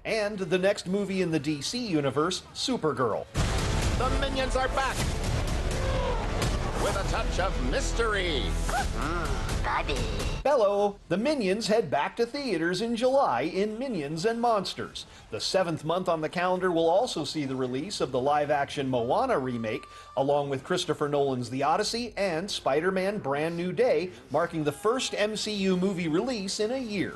and the next movie in the DC universe, Supergirl. The Minions are back with a touch of mystery. Bobby. Hello! The Minions head back to theaters in July in Minions and Monsters. The 7th month on the calendar will also see the release of the live-action Moana remake, along with Christopher Nolan's The Odyssey and Spider-Man Brand New Day, marking the first MCU movie release in a year.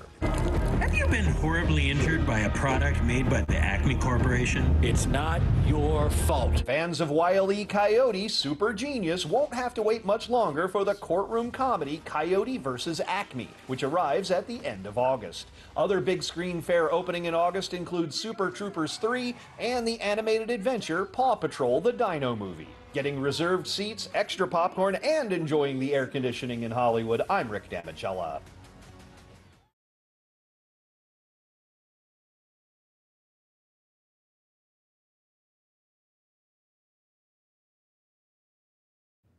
Have you been horribly injured by a product made by the Acme Corporation? It's not your fault. Fans of Wile E. Coyote Super Genius won't have to wait much longer for the courtroom comedy Coyote vs. Acme, which arrives at the end of August. Other big screen fare opening in August include Super Troopers 3 and the animated adventure Paw Patrol the Dino Movie. Getting reserved seats, extra popcorn, and enjoying the air conditioning in Hollywood, I'm Rick Damigella.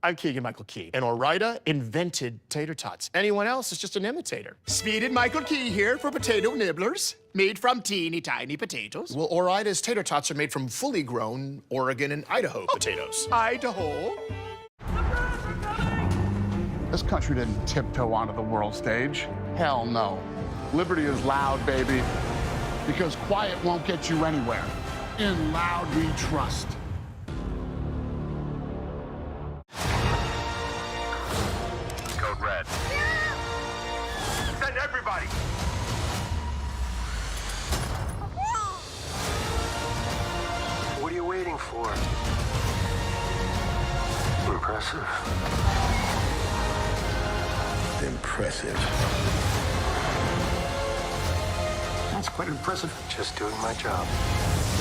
I'm Keegan-Michael Key, and Ore-Ida invented tater tots. Anyone else is just an imitator. Speed and Michael Key here for potato nibblers, made from teeny tiny potatoes. Well, Ore-Ida's tater tots are made from fully grown Oregon and Idaho potatoes. Idaho. This country didn't tiptoe onto the world stage. Hell no. Liberty is loud, baby, because quiet won't get you anywhere. In loud we trust. Code red. Send everybody! What are you waiting for? Impressive. Impressive. That's quite impressive. Just doing my job.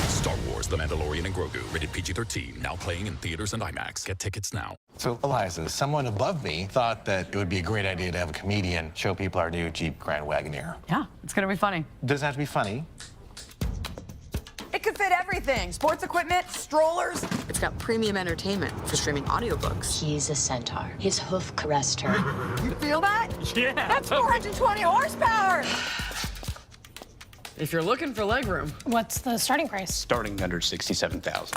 Star Wars: The Mandalorian and Grogu, rated PG-13, now playing in theaters and IMAX. Get tickets now. So, Eliza, someone above me thought that it would be a great idea to have a comedian show people our new Jeep Grand Wagoneer. Yeah, it's gonna be funny. Doesn't have to be funny. It could fit everything. Sports equipment, strollers. It's got premium entertainment for streaming audiobooks. He's a centaur. His hoof caressed her. You feel that? Yeah. That's 420 horsepower. If you're looking for legroom, What's the starting price? Starting under 67,000.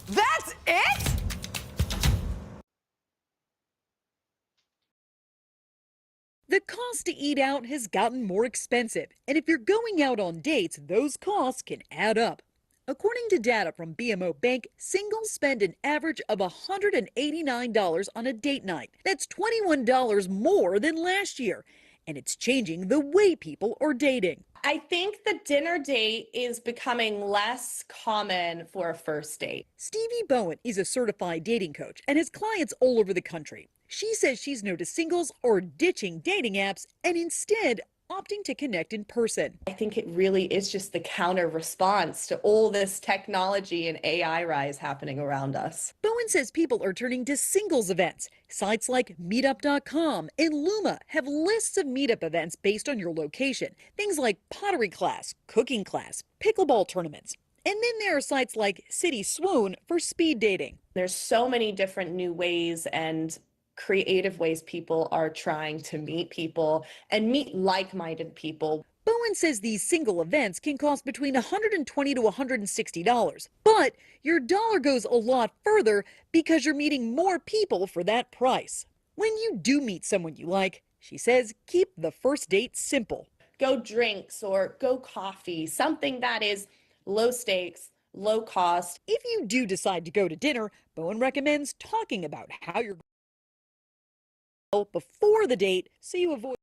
That's it? The cost to eat out has gotten more expensive, and if you're going out on dates, those costs can add up. According to data from BMO Bank, singles spend an average of $189 on a date night. That's $21 more than last year, and it's changing the way people are dating. I think the dinner date is becoming less common for a first date. Stevie Bowen is a certified dating coach and has clients all over the country. She says she's noticed singles are ditching dating apps and instead opting to connect in person. I think it really is just the counter response to all this technology and AI rise happening around us. Bowen says people are turning to singles events. Sites like meetup.com and Luma have lists of meetup events based on your location. Things like pottery class, cooking class, pickleball tournaments. And then there are sites like City Swoon for speed dating. There's so many different new ways and creative ways people are trying to meet people and meet like-minded people. Bowen says these single events can cost between $120 to $160, but your dollar goes a lot further because you're meeting more people for that price. When you do meet someone you like, she says keep the first date simple. Go drinks or go coffee, something that is low stakes, low cost. If you do decide to go to dinner, Bowen recommends talking about how you're before the date so you avoid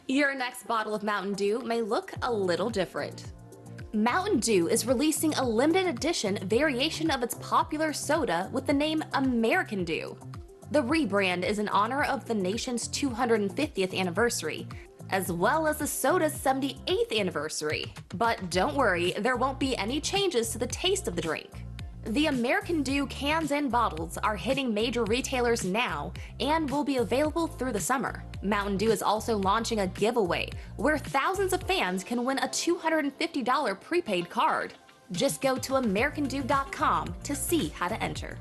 Your next bottle of Mountain Dew may look a little different. Mountain Dew is releasing a limited edition variation of its popular soda with the name American Dew. The rebrand is in honor of the nation's 250th anniversary, as well as the soda's 78th anniversary. But don't worry, there won't be any changes to the taste of the drink. The American Dew cans and bottles are hitting major retailers now and will be available through the summer. Mountain Dew is also launching a giveaway where thousands of fans can win a $250 prepaid card. Just go to americandew.com to see how to enter.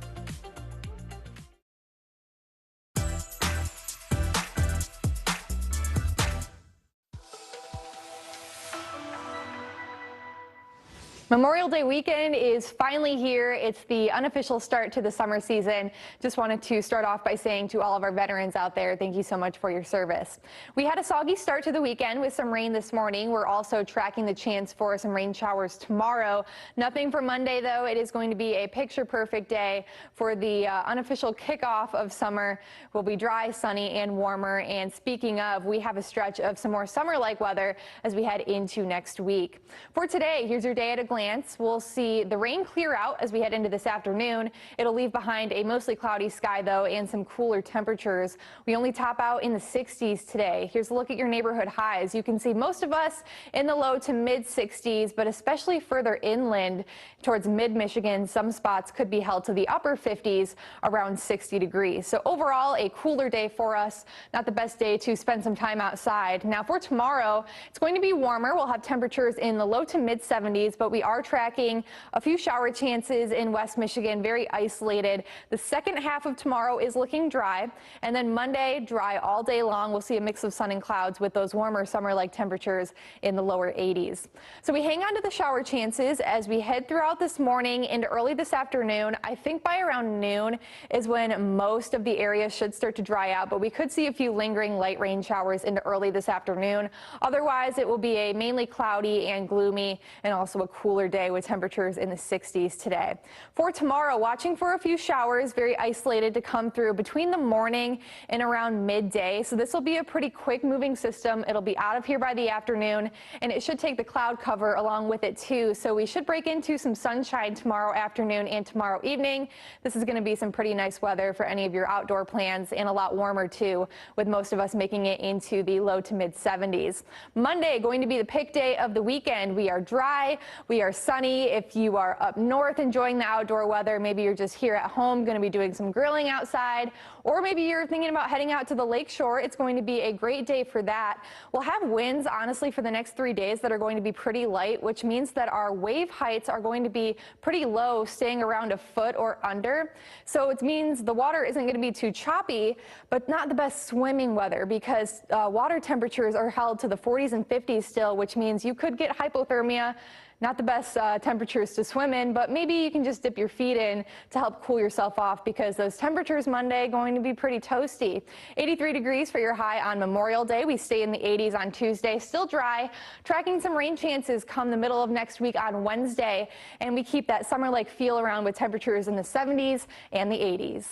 Memorial Day weekend is finally here. It's the unofficial start to the summer season. Just wanted to start off by saying to all of our veterans out there, thank you so much for your service. We had a soggy start to the weekend with some rain this morning. We're also tracking the chance for some rain showers tomorrow. Nothing for Monday, though. It is going to be a picture-perfect day for the unofficial kickoff of summer. We'll be dry, sunny, and warmer. And speaking of, we have a stretch of some more summer-like weather as we head into next week. For today, here's your day at a glance. We'll see the rain clear out as we head into this afternoon. It'll leave behind a mostly cloudy sky, though, and some cooler temperatures. We only top out in the 60s today. Here's a look at your neighborhood highs. You can see most of us in the low to mid 60s, but especially further inland towards mid-Michigan, some spots could be held to the upper 50s, around 60 degrees. So overall, a cooler day for us. Not the best day to spend some time outside. Now for tomorrow, it's going to be warmer. We'll have temperatures in the low to mid 70s, but we are tracking a few shower chances in West Michigan, very isolated. The second half of tomorrow is looking dry, and then Monday, dry all day long. We'll see a mix of sun and clouds with those warmer summer-like temperatures in the lower 80s. So we hang on to the shower chances as we head throughout this morning and early this afternoon. I think by around noon is when most of the area should start to dry out, but we could see a few lingering light rain showers into early this afternoon. Otherwise, it will be a mainly cloudy and gloomy and also a cooler day with temperatures in the 60s today. For tomorrow, watching for a few showers, very isolated to come through between the morning and around midday. So this will be a pretty quick moving system. It'll be out of here by the afternoon, and it should take the cloud cover along with it too. So we should break into some sunshine tomorrow afternoon and tomorrow evening. This is going to be some pretty nice weather for any of your outdoor plans, and a lot warmer too, with most of us making it into the low to mid 70s. Monday going to be the pick day of the weekend. We are dry. We are sunny. If you are up north enjoying the outdoor weather, maybe you're just here at home going to be doing some grilling outside, or maybe you're thinking about heading out to the lake shore. It's going to be a great day for that. We'll have winds, honestly, for the next 3 days that are going to be pretty light, which means that our wave heights are going to be pretty low, staying around a foot or under. So it means the water isn't going to be too choppy, but not the best swimming weather, because water temperatures are held to the 40s and 50s still, which means you could get hypothermia. Not the best temperatures to swim in, but maybe you can just dip your feet in to help cool yourself off, because those temperatures Monday going to be pretty toasty. 83 degrees for your high on Memorial Day. We stay in the 80s on Tuesday, still dry, tracking some rain chances come the middle of next week on Wednesday, and we keep that summer-like feel around with temperatures in the 70s and the 80s.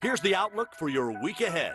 Here's the outlook for your week ahead.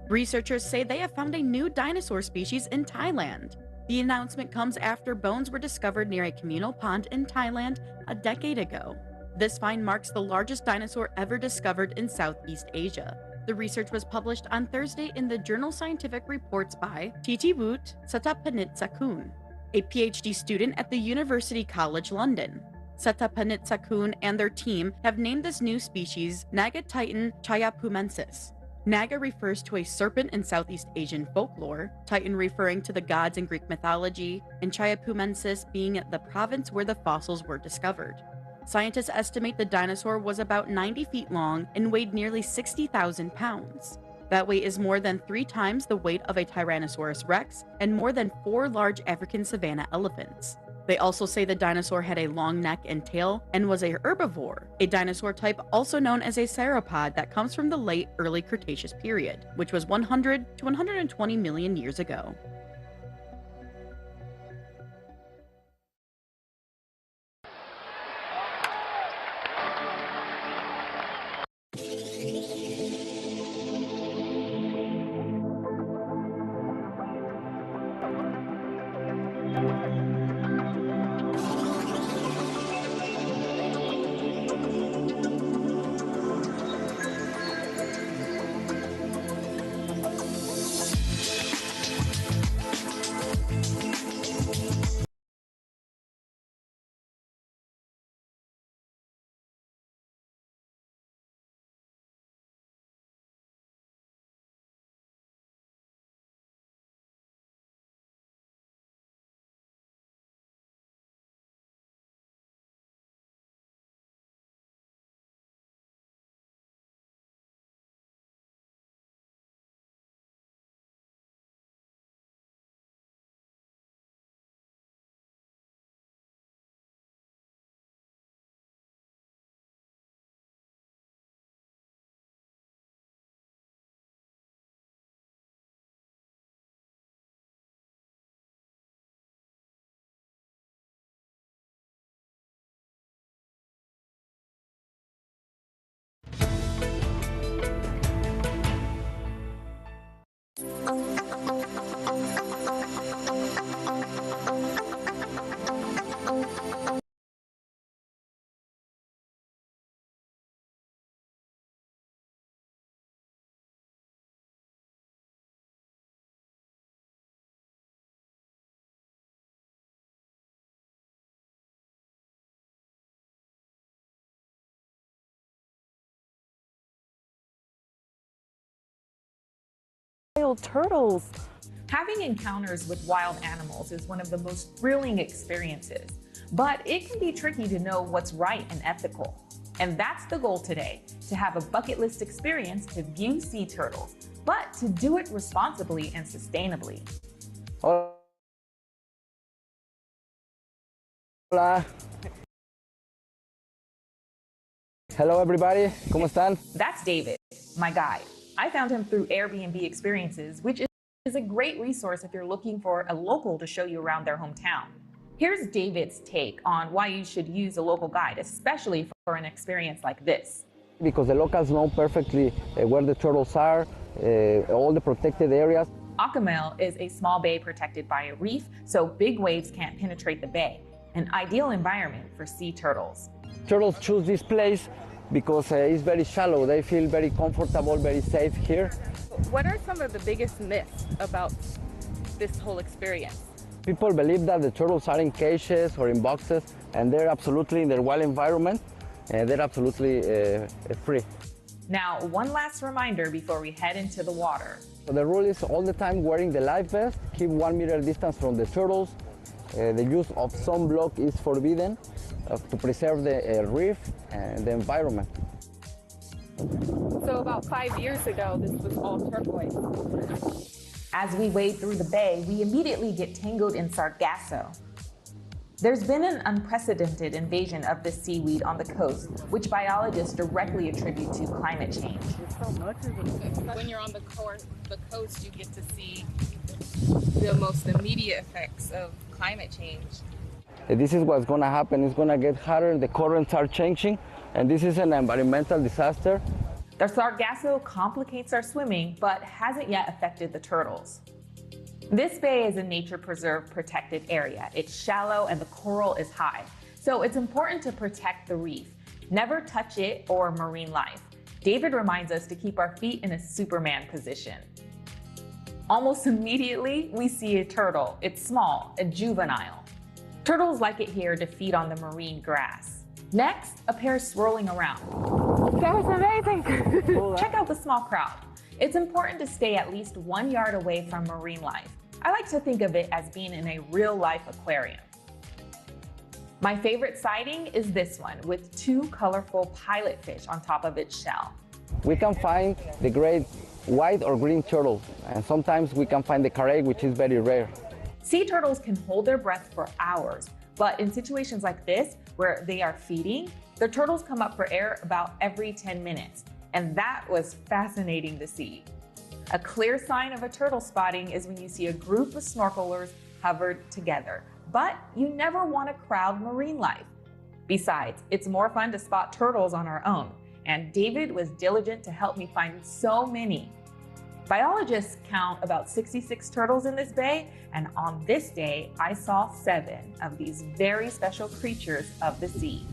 Researchers say they have found a new dinosaur species in Thailand. The announcement comes after bones were discovered near a communal pond in Thailand a decade ago. This find marks the largest dinosaur ever discovered in Southeast Asia. The research was published on Thursday in the journal Scientific Reports by Titiwut Satapanitsakun, a PhD student at the University College London. Satapanitsakun and their team have named this new species Naga Titan Chayapumensis. Naga refers to a serpent in Southeast Asian folklore, Titan referring to the gods in Greek mythology, and Chayapumensis being the province where the fossils were discovered. Scientists estimate the dinosaur was about 90 feet long and weighed nearly 60,000 pounds. That weight is more than 3 times the weight of a Tyrannosaurus rex and more than 4 large African savanna elephants. They also say the dinosaur had a long neck and tail and was a herbivore, a dinosaur type also known as a sauropod that comes from the late early Cretaceous period, which was 100 to 120 million years ago. wild turtles. Having encounters with wild animals is one of the most thrilling experiences, but it can be tricky to know what's right and ethical. And that's the goal today, to have a bucket list experience to view sea turtles, but to do it responsibly and sustainably. Hola. Hello everybody, ¿cómo están? That's David, my guide. I found him through Airbnb Experiences, which is a great resource if you're looking for a local to show you around their hometown. Here's David's take on why you should use a local guide, especially for an experience like this. Because the locals know perfectly where the turtles are, all the protected areas. Acamel is a small bay protected by a reef, so big waves can't penetrate the bay, an ideal environment for sea turtles. Turtles choose this place because it's very shallow. They feel very comfortable, very safe here. What are some of the biggest myths about this whole experience? People believe that the turtles are in cages or in boxes, and they're absolutely in their wild environment, and they're absolutely free. Now, one last reminder before we head into the water. So the rule is all the time wearing the life vest, keep 1 meter distance from the turtles. The use of sunblock is forbidden to preserve the reef and the environment. So about 5 years ago, this was all turquoise. As we wade through the bay, we immediately get tangled in sargasso. There's been an unprecedented invasion of this seaweed on the coast, which biologists directly attribute to climate change. When you're on the coast, you get to see the most immediate effects of climate change. This is what's going to happen. It's going to get hotter, the currents are changing, and this is an environmental disaster. The sargasso complicates our swimming, but hasn't yet affected the turtles. This bay is a nature preserve protected area. It's shallow and the coral is high, so it's important to protect the reef. Never touch it or marine life. David reminds us to keep our feet in a Superman position. Almost immediately, we see a turtle. It's small, a juvenile. Turtles like it here to feed on the marine grass. Next, a pair swirling around. That was amazing. Check out the small crowd. It's important to stay at least 1 yard away from marine life. I like to think of it as being in a real-life aquarium. My favorite sighting is this one with 2 colorful pilotfish on top of its shell. We can find the great white or green turtle, and sometimes we can find the carey, which is very rare. Sea turtles can hold their breath for hours, but in situations like this, where they are feeding, the turtles come up for air about every 10 minutes. And that was fascinating to see. A clear sign of a turtle spotting is when you see a group of snorkelers hovered together, but you never want to crowd marine life. Besides, it's more fun to spot turtles on our own, and David was diligent to help me find so many. Biologists count about 66 turtles in this bay, and on this day, I saw 7 of these very special creatures of the sea.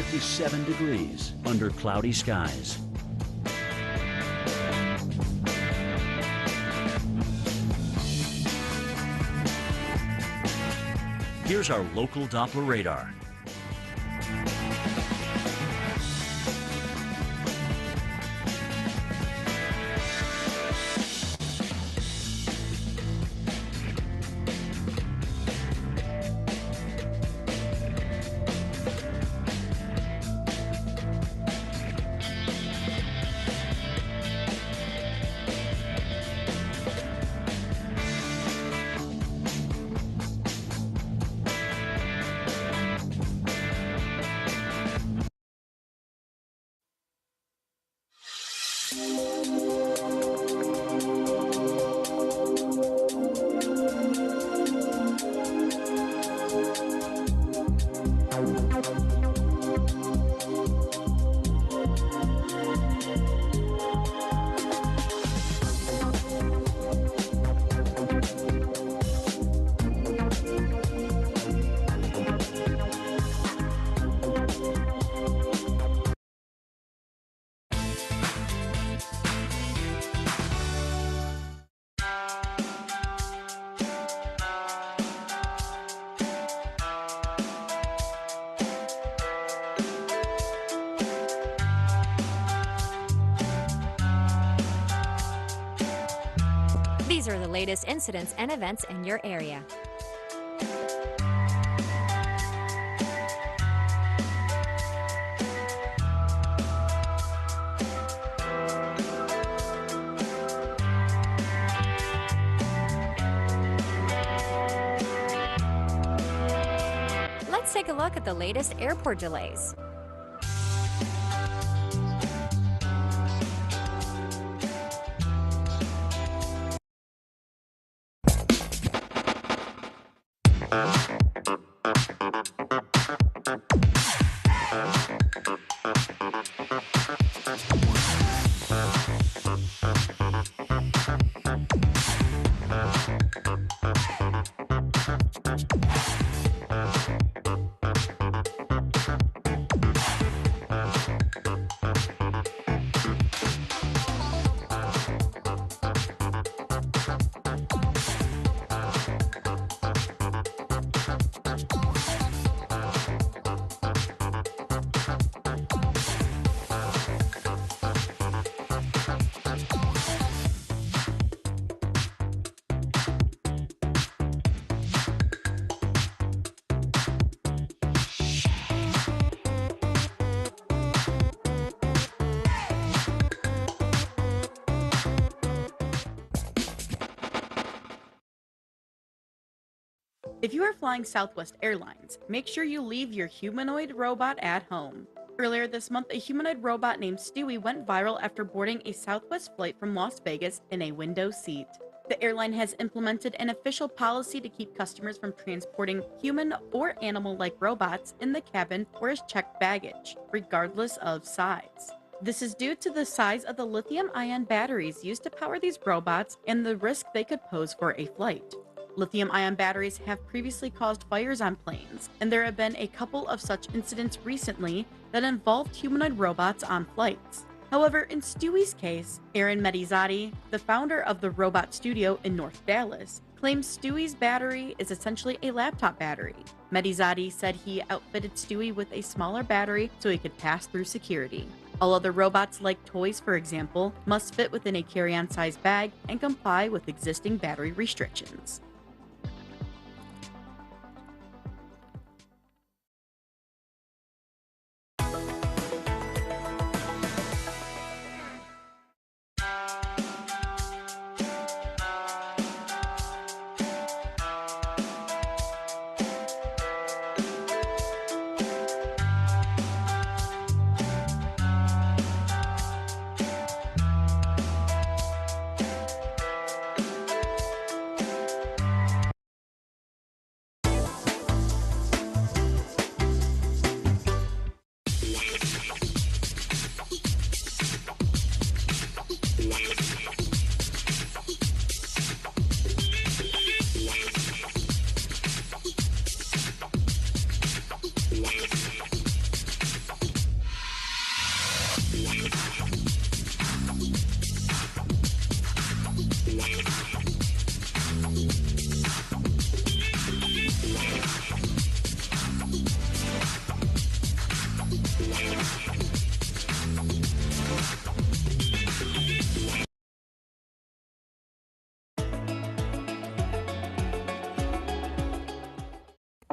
57 degrees under cloudy skies. Here's our local Doppler radar. These are the latest incidents and events in your area. Let's take a look at the latest airport delays. If you are flying Southwest Airlines, make sure you leave your humanoid robot at home. Earlier this month, a humanoid robot named Stewie went viral after boarding a Southwest flight from Las Vegas in a window seat. The airline has implemented an official policy to keep customers from transporting human or animal-like robots in the cabin or as checked baggage, regardless of size. This is due to the size of the lithium-ion batteries used to power these robots and the risk they could pose for a flight. Lithium-ion batteries have previously caused fires on planes, and there have been a couple of such incidents recently that involved humanoid robots on flights. However, in Stewie's case, Aaron Medizati, the founder of the Robot Studio in North Dallas, claims Stewie's battery is essentially a laptop battery. Medizati said he outfitted Stewie with a smaller battery so he could pass through security. All other robots, like toys for example, must fit within a carry-on size bag and comply with existing battery restrictions.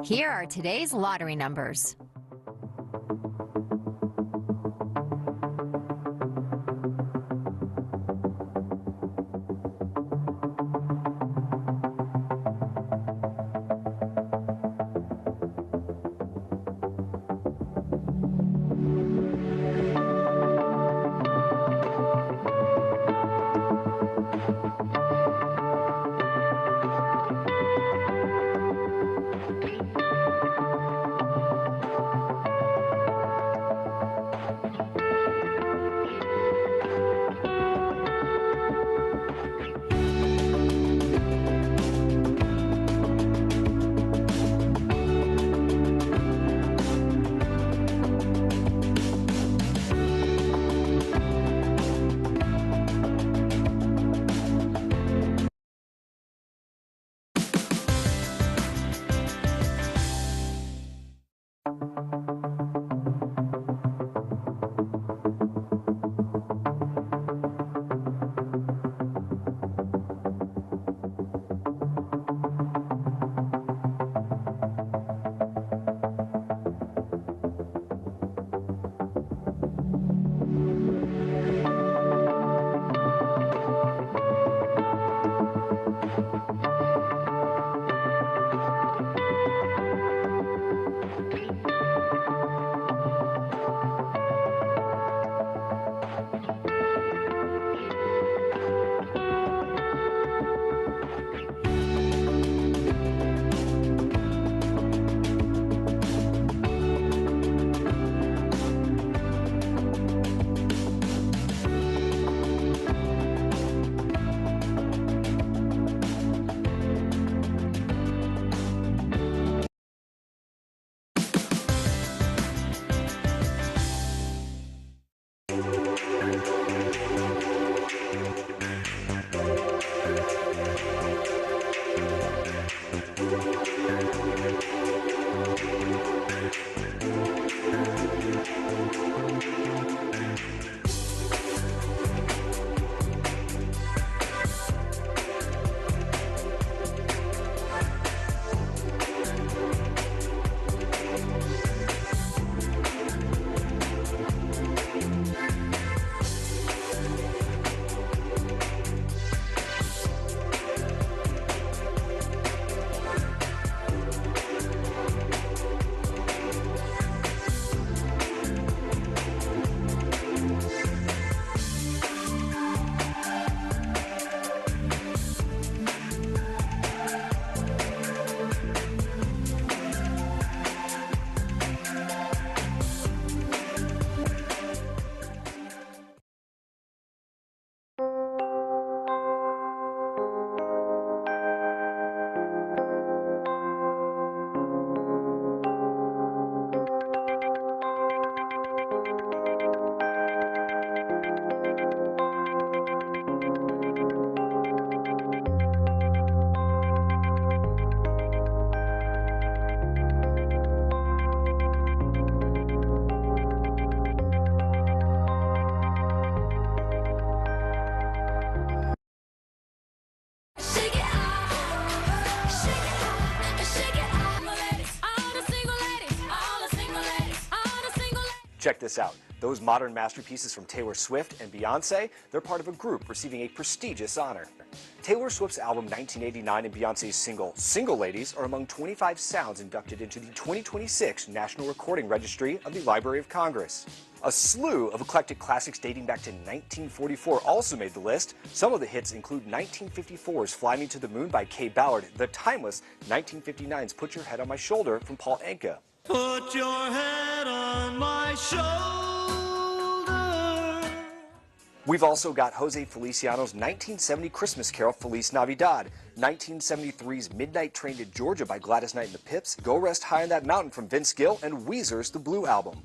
Here are today's lottery numbers. Check this out. Those modern masterpieces from Taylor Swift and Beyonce, they're part of a group receiving a prestigious honor. Taylor Swift's album 1989 and Beyonce's single, Single Ladies, are among 25 sounds inducted into the 2026 National Recording Registry of the Library of Congress. A slew of eclectic classics dating back to 1944 also made the list. Some of the hits include 1954's Fly Me to the Moon by Kay Ballard, the timeless 1959's Put Your Head on My Shoulder from Paul Anka. Put your head on my shoulder. We've also got Jose Feliciano's 1970 Christmas carol, Feliz Navidad, 1973's Midnight Train to Georgia by Gladys Knight and the Pips, Go Rest High on That Mountain from Vince Gill, and Weezer's The Blue Album.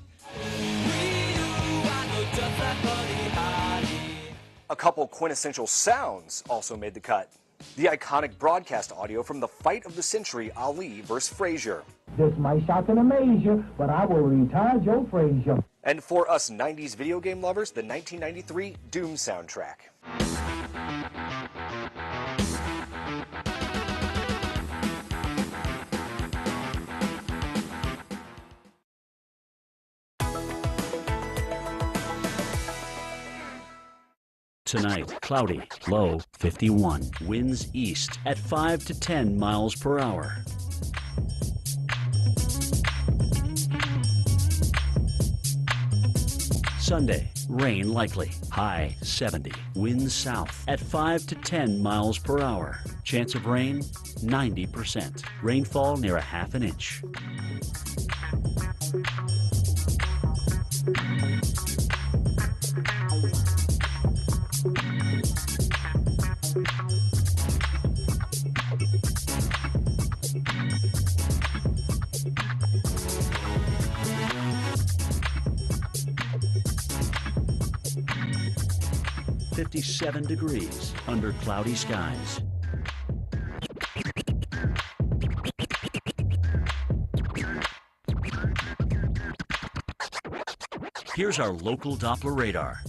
A couple quintessential sounds also made the cut. The iconic broadcast audio from the fight of the century, Ali vs. Frazier. This might shock and amaze you, but I will retire Joe Frazier. And for us 90s video game lovers, the 1993 Doom soundtrack. Tonight, cloudy, low 51. Winds east at 5 to 10 miles per hour. Sunday, rain likely, high 70. Winds south at 5 to 10 miles per hour. Chance of rain, 90%. Rainfall near a half an inch. .57 degrees under cloudy skies. Here's our local Doppler radar.